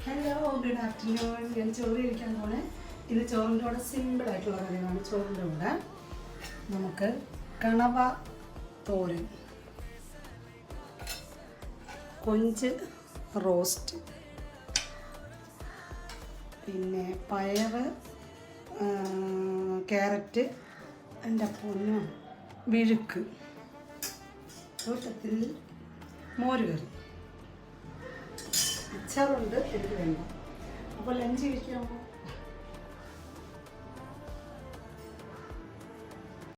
Hello, good afternoon. ഞാൻ ചോറ് കഴിക്കാൻ പോണേ. ഇത് ചോറിൻ്റെ കൂടെ സിമ്പിളായിട്ടുള്ള കറികളാണ്. ചോറിൻ്റെ കൂടെ നമുക്ക് കണവ തോരൻ, കൊഞ്ച് റോസ്റ്റ്, പിന്നെ പയറ്, ക്യാരറ്റ്, എൻ്റെ പൊന്നും വിഴുക്ക്, കൂട്ടത്തിൽ മോര് കറി, അച്ചാറുണ്ട്. എനിക്ക് വേണ്ട. അപ്പോൾ ലഞ്ച് കഴിക്കാമോ?